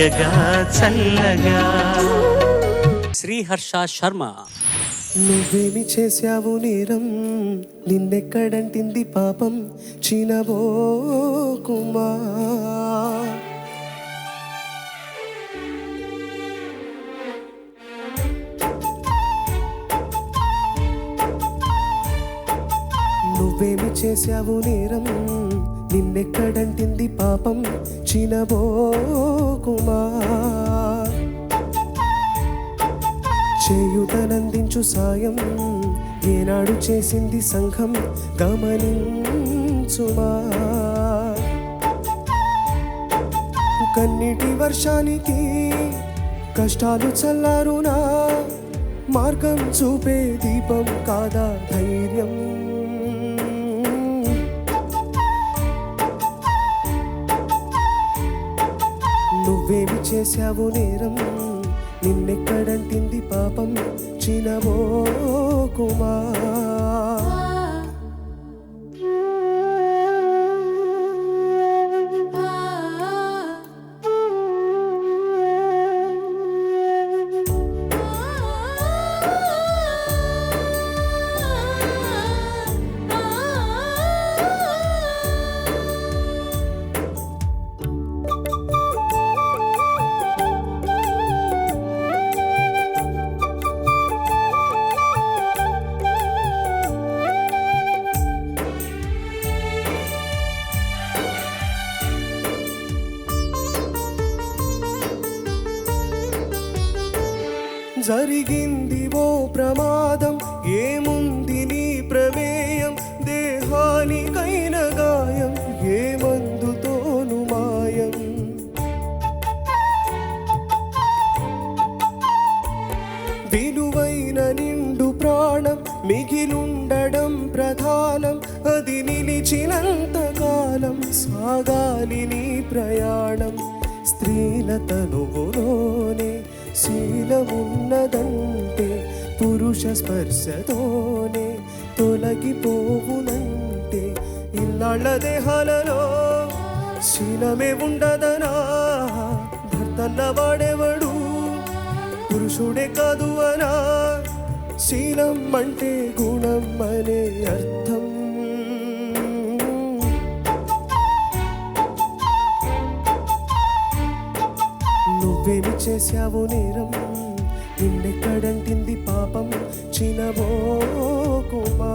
హాయగా చల్లగా. శ్రీహర్ష శర్మ. నువ్వేమి చేశావు నేరం, నిన్నెక్కడంటింది పాపం, చినబోకుమా. నువ్వేమి చేశావు నేరం, నిన్నెక్కడంటింది పాపం, చినబోకుమా. చేయుతనందించు సాయం ఏనాడు చేసింది సంఘం, గమనించుమా. కన్నీటి వర్షానికి కష్టాలు చల్లారునా, మార్గం చూపే దీపం కాదా ధైర్యం. నువ్వేమి చేశావు నేరం, నిన్నెక్కడంటింది పాపం, చినబోకుమా. జరిగింది ఓ ప్రమాదం, ఏముంది నీ ప్రమేయం, దేహానికైన గాయం ఏ మందుతోను మాయం. విలువైన నిండు ప్రాణం మిగిలుండడం ప్రధానం, అది నిలిచినంత కాలం సాగాలి నీ ప్రయాణం. స్త్రీల తనువులోనే శీలమున్నదంటే పురుష స్పర్శతోనే తొలగిపోవునంటే, ఇల్లాళ్ళ దేహాలలో శీలమే ఉండదనా. భర్తన్న వాడెవడు పురుషుడే కాదు అనా, శీలం అంటే గుణం అనే అర్థం. నువ్వేమి చేశావు నేరం, నిన్నెక్కడంటింది పాపం, చినబోకుమా.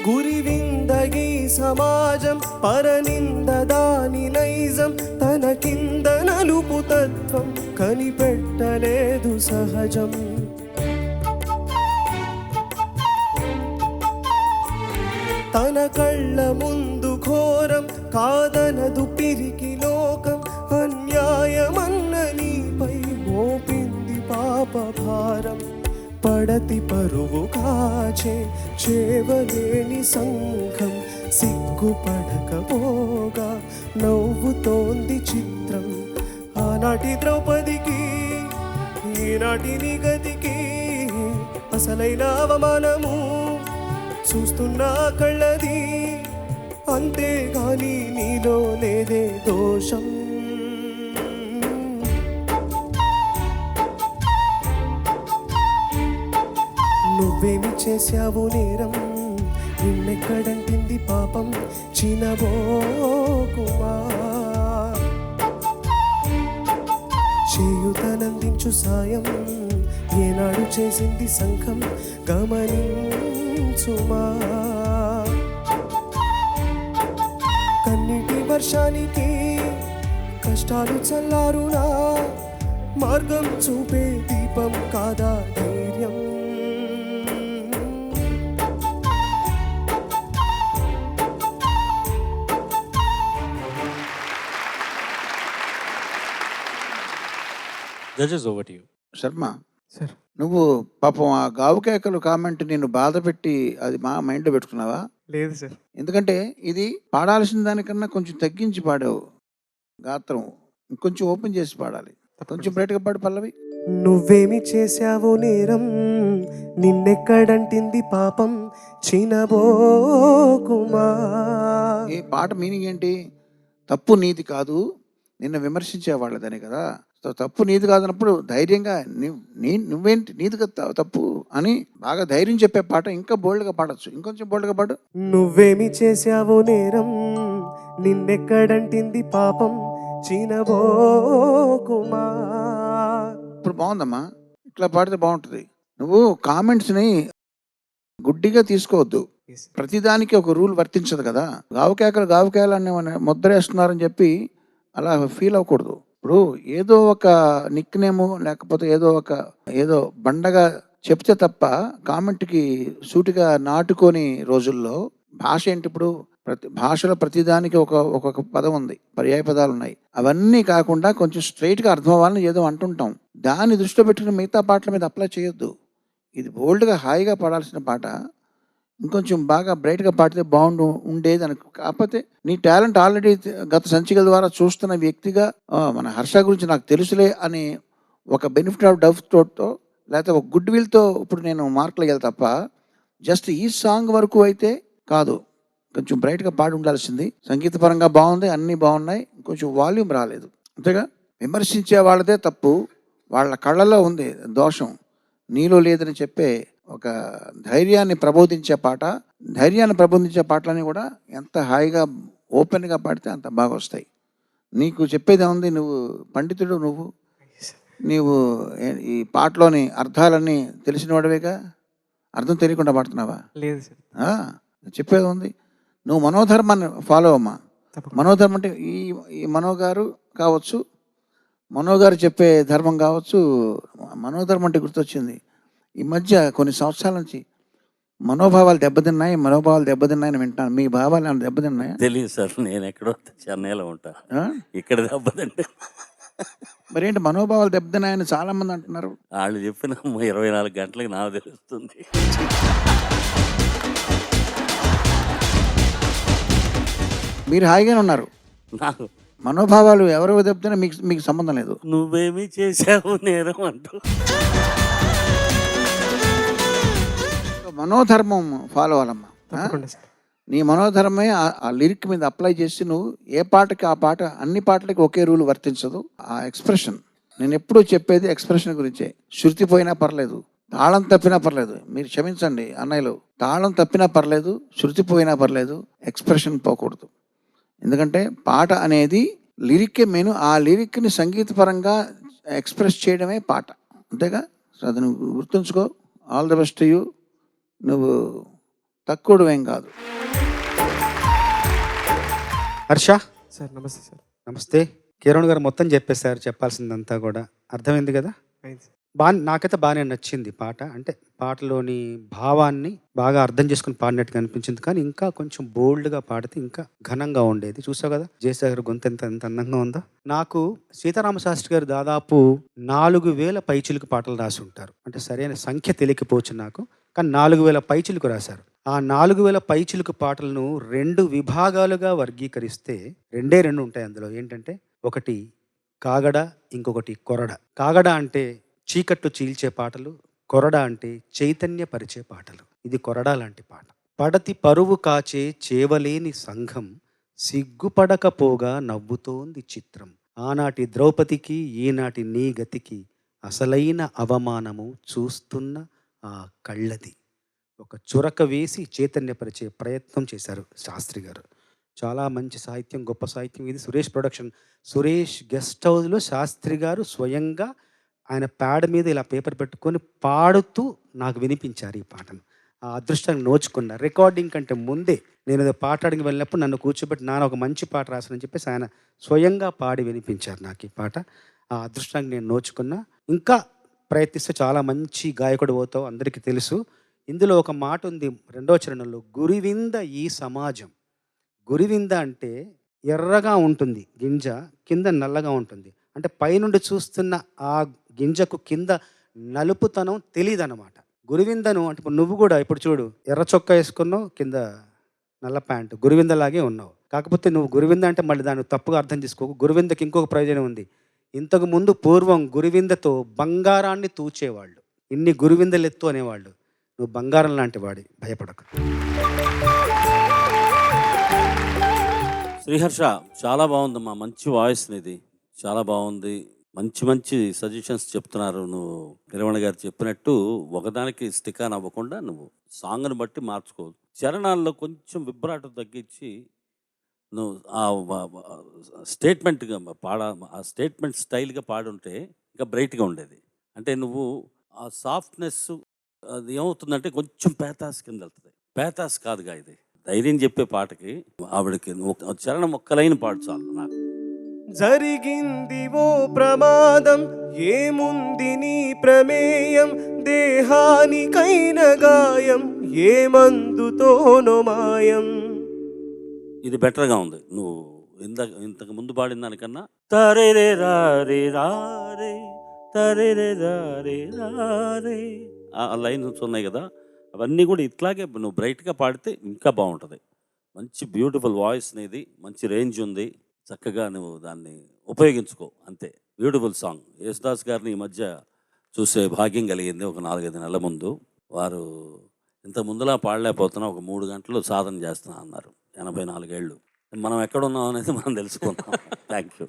గురివిందగి సమాజం పరనింద దాని నైజం, తన కింద నలుపు తత్వం కనిపెట్టలేదు సహజం. తన కళ్ళ ముందు ఘోరం కాదనదు పిరికి లోకం, అన్యాయమన్న నీపై మోపింది పాప భారం. పడతి పరువు కాచే చేవలేని సంఘం, సిగ్గుపడకపోగా నవ్వుతోంది చిత్రం. ఆనాటి ద్రౌపదికి ఈనాటి నీ గతికి అసలైన అవమానము చూస్తున్నా కళ్ళది, అంతేగాని నీలో లేదే దోషం. నువ్వేమి చేశావు నేరం, నిన్నెక్కడంటింది పాపం, చినబోకుమా. చేయుతనందించు సాయం ఏనాడు చేసింది సంఘం, గమనించుమా. కన్నీటి వర్షానికి కష్టాలు చల్లారునా, మార్గం చూపే దీపం కాదా ధైర్యం. Judges, over to you. Sharma, sir నువ్వు పాపం ఆ గావుకేకలు కామెంట్ నిన్ను బాధ పెట్టి అది మా మైండ్లో పెట్టుకున్నావా? లేదు సార్. ఎందుకంటే ఇది పాడాల్సిన దానికన్నా కొంచెం తగ్గించి పాడావు. గాత్రం ఇంకొంచెం ఓపెన్ చేసి పాడాలి. కొంచెం బ్రైట్గా పాడు పల్లవి. నువ్వేమి చేశావో నేరం, నిన్నెక్కడంటింది పాపం, చినబోకుమా. ఈ పాట మీనింగ్ ఏంటి? తప్పు నీది కాదు, నిన్ను విమర్శించే వాళ్ళదని కదా. సో తప్పు నీది కాదన్నప్పుడు ధైర్యంగా నువ్వేంటి నీది కదా తప్పు అని బాగా ధైర్యం చెప్పే పాట ఇంకా బోల్డ్గా పాడచ్చు. ఇంకొంచెం బోల్డ్గా పాడు. నువ్వేమి చేశావో నేరం, నిన్నెక్కడంటింది పాపం, చినబోకుమా. ఇప్పుడు బాగుందమ్మా, ఇట్లా పాడితే బాగుంటుంది. నువ్వు కామెంట్స్ని గుడ్డిగా తీసుకోవద్దు. ప్రతిదానికి ఒక రూల్ వర్తించదు కదా. గావుకేకలు అనే ముద్ర వేస్తున్నారని చెప్పి అలా ఫీల్ అవ్వకూడదు. ఇప్పుడు ఏదో ఒక నిక్ నేము లేకపోతే ఏదో బండగా చెప్తే తప్ప కామెంట్కి సూటిగా నాటుకొని రోజుల్లో భాష ఏంటి? ఇప్పుడు భాషలో ప్రతిదానికి ఒక్కొక్క పదం ఉంది, పర్యాయ పదాలు ఉన్నాయి. అవన్నీ కాకుండా కొంచెం స్ట్రైట్గా అర్థం అవ్వాలని ఏదో అంటుంటాం. దాన్ని దృష్టిలో పెట్టుకుని మిగతా పాటల మీద అప్లై చేయొద్దు. ఇది బోల్డ్గా హాయిగా పాడాల్సిన పాట. ఇంకొంచెం బాగా బ్రైట్గా పాడితే ఉండేది అనుకో. కాకపోతే నీ టాలెంట్ ఆల్రెడీ గత సంచికల ద్వారా చూస్తున్న వ్యక్తిగా మన హర్ష గురించి నాకు తెలుసులే అని ఒక బెనిఫిట్ ఆఫ్ డౌట్ తోటో లేకపోతే ఒక గుడ్ విల్తో ఇప్పుడు నేను మార్కులు వెళ్తా తప్ప జస్ట్ ఈ సాంగ్ వరకు అయితే కాదు. కొంచెం బ్రైట్గా పాడి ఉండాల్సింది. సంగీతపరంగా బాగుంది, అన్నీ బాగున్నాయి, కొంచెం వాల్యూమ్ రాలేదు అంతేగా. విమర్శించే వాళ్ళదే తప్పు, వాళ్ళ కళ్ళలో ఉంది దోషం, నీలో లేదని చెప్పే ఒక ధైర్యాన్ని ప్రబోధించే పాటలన్నీ కూడా ఎంత హాయిగా ఓపెన్గా పాడితే అంత బాగా వస్తాయి. నీకు చెప్పేది ఉంది, నువ్వు పండితుడు, నీవు ఈ పాటలోని అర్థాలన్నీ తెలిసిన వాడివేగా. అర్థం తెలియకుండా పాడుతున్నావా? లేదు సార్. చెప్పేది ఉంది. నువ్వు మనోధర్మాన్ని ఫాలో అమ్మా. మనోధర్మం అంటే ఈ మనోగారు కావచ్చు, మనోగారు చెప్పే ధర్మం కావచ్చు. మనోధర్మం అంటే గుర్తొచ్చింది, ఈ మధ్య కొన్ని సంవత్సరాల నుంచి మనోభావాలు దెబ్బతిన్నాయని వింటాను. మీ భావాలు ఏమైనా దెబ్బతిన్నాయా? తెలియదు సార్, నేను ఎక్కడో చెన్నైలో ఉంటా, ఇక్కడ దెబ్బతింటే. మరేంటి మనోభావాలు దెబ్బతిన్నాయని చాలా మంది అంటున్నారు. వాళ్ళు చెప్పిన 24 గంటలకు నాకు తెలుస్తుంది. మీరు హాయిగానే ఉన్నారు. నాకు మనోభావాలు ఎవరు దెబ్బతిన్నా మీకు సంబంధం లేదు. నువ్వేమీ చేశావు నేరం అంటూ మనోధర్మం ఫాలో అవ్వాలమ్మా. సార్. నీ మనోధర్మే ఆ లిరిక్ మీద అప్లై చేసి నువ్వు ఏ పాటకి ఆ పాట, అన్ని పాటలకి ఒకే రూల్ వర్తించదు. ఆ ఎక్స్ప్రెషన్, నేను ఎప్పుడూ చెప్పేది ఎక్స్ప్రెషన్ గురించే. శృతి పోయినా పర్లేదు, తాళం తప్పినా పర్లేదు. మీరు క్షమించండి అన్నయ్యలు, తాళం తప్పినా పర్లేదు, శృతి పోయినా పర్లేదు, ఎక్స్ప్రెషన్ పోకూడదు. ఎందుకంటే పాట అనేది లిరిక్కే మెయిన్. ఆ లిరిక్ని సంగీతపరంగా ఎక్స్ప్రెస్ చేయడమే పాట, అంతేగా. సో అది నువ్వు గుర్తుంచుకో. All the best you. నువ్వు తక్కువడు ఏం కాదు. హర్ష సార్ నమస్తే సార్. నమస్తే. కిరణ్ గారు మొత్తం చెప్పేశారు, చెప్పాల్సిందంతా కూడా అర్థమైంది కదా. అయింది సార్. నాకైతే బాగానే నచ్చింది పాట. అంటే పాటలోని భావాన్ని బాగా అర్థం చేసుకుని పాడినట్టుగా అనిపించింది. కానీ ఇంకా కొంచెం బోల్డ్గా పాడితే ఇంకా ఘనంగా ఉండేది. చూసావు కదా జయసాగర్ గొంతు ఎంత అందంగా ఉందో. నాకు సీతారామ శాస్త్రి గారు దాదాపు 4000 పైచిలుకు పాటలు రాసి ఉంటారు. అంటే సరైన సంఖ్య తెలియకపోవచ్చు నాకు, కానీ 4000 పైచిలుకు రాశారు. ఆ 4000 పైచిలుకు పాటలను 2 విభాగాలుగా వర్గీకరిస్తే 2 ఉంటాయి అందులో. ఏంటంటే ఒకటి కాగడ, ఇంకొకటి కొరడ. కాగడ అంటే చీకట్లు చీల్చే పాటలు, కొరడ అంటే చైతన్యపరిచే పాటలు. ఇది కొరడ లాంటి పాట. పడతి పరువు కాచే చేవలేని సంఘం, సిగ్గుపడకపోగా నవ్వుతోంది చిత్రం. ఆనాటి ద్రౌపదికి ఈనాటి నీ గతికి అసలైన అవమానము చూస్తున్న ఆ కళ్ళది. ఒక చురక వేసి చైతన్యపరిచే ప్రయత్నం చేశారు శాస్త్రి గారు. చాలా మంచి సాహిత్యం, గొప్ప సాహిత్యం ఇది. సురేష్ ప్రొడక్షన్, సురేష్ గెస్ట్ హౌస్లో శాస్త్రి గారు స్వయంగా ఆయన ప్యాడ్ మీద ఇలా పేపర్ పెట్టుకొని పాడుతూ నాకు వినిపించారు ఈ పాటను. ఆ అదృష్టాన్ని నోచుకున్న. రికార్డింగ్ కంటే ముందే నేను ఏదో పాటడానికి వెళ్ళినప్పుడు నన్ను కూర్చోబెట్టి నాన్న ఒక మంచి పాట రాసానని చెప్పేసి ఆయన స్వయంగా పాడి వినిపించారు నాకు ఈ పాట. ఆ అదృష్టానికి నేను నోచుకున్నా. ఇంకా ప్రయత్నిస్తే చాలా మంచి గాయకుడు అవుతావు, అందరికీ తెలుసు. ఇందులో ఒక మాట ఉంది 2వ చరణంలో, గురివింద ఈ సమాజం. గురివింద అంటే ఎర్రగా ఉంటుంది గింజ, కింద నల్లగా ఉంటుంది. అంటే పైనుండి చూస్తున్న ఆ గింజకు కింద నలుపుతనం తెలియదన్నమాట. గురువిందను అంటే ఇప్పుడు నువ్వు కూడా ఇప్పుడు చూడు, ఎర్ర చొక్కా వేసుకున్నావు, కింద నల్ల ప్యాంటు, గురువిందలాగే ఉన్నావు. కాకపోతే నువ్వు గురువింద అంటే మళ్ళీ దాన్ని తప్పుగా అర్థం చేసుకోకు. గురువిందకి ఇంకొక ప్రయోజనం ఉంది. ఇంతకు ముందు పూర్వం గురువిందతో బంగారాన్ని తూచేవాళ్ళు. ఇన్ని గురువిందలెత్తు అనేవాళ్ళు. నువ్వు బంగారం లాంటి వాడి, భయపడకు. శ్రీహర్ష చాలా బాగుందమ్మా, మంచి వాయిస్ ఇది, చాలా బాగుంది. మంచి మంచి సజెషన్స్ చెప్తున్నారు. నువ్వు కిరవణ గారు చెప్పినట్టు ఒకదానికి స్టిక్ ఆన్ అవ్వకుండా నువ్వు సాంగ్ని బట్టి మార్చుకోవద్దు. చరణాల్లో కొంచెం విభ్రాటం తగ్గించి నువ్వు ఆ స్టేట్మెంట్గా ఆ స్టేట్మెంట్ స్టైల్గా పాడుంటే ఇంకా బ్రైట్గా ఉండేది. అంటే నువ్వు ఆ సాఫ్ట్నెస్ అది ఏమవుతుందంటే కొంచెం పేతాస్ కింద వెళ్తుంది. పేతాస్ కాదుగా ఇది, ధైర్యం చెప్పే పాటకి ఆవిడకి నువ్వు చరణం ఒక్క లైన్ పాడు చాలు నాకు. జరిగింది ఓ ప్రమాదం, ఏముంది నీ ప్రమేయం, దేహానికైన గాయం, ఏ మందుతోనో మాయం. ఇది బెటర్గా ఉంది. నువ్వు ఇంతకు ముందు పాడిన దానికన్నా తరేరే రారే రారే తరేరే రారే రారే ఆ లైన్స్ ఉన్నాయి కదా, అవన్నీ కూడా ఇట్లాగే నువ్వు బ్రైట్గా పాడితే ఇంకా బాగుంటుంది. మంచి బ్యూటిఫుల్ వాయిస్ నీది, మంచి రేంజ్ ఉంది. చక్కగా నువ్వు దాన్ని ఉపయోగించుకో, అంతే. Beautiful song. యేసుదాస్ గారిని ఈ మధ్య చూసే భాగ్యం కలిగింది. ఒక 4-5 నెలల ముందు వారు ఇంత ముందులా పాడలేకపోతున్నా, ఒక 3 గంటలు సాధన చేస్తున్నా అన్నారు. 84 ఏళ్ళు. మనం ఎక్కడున్నాం అనేది మనం తెలుసుకున్నాం. Thank you.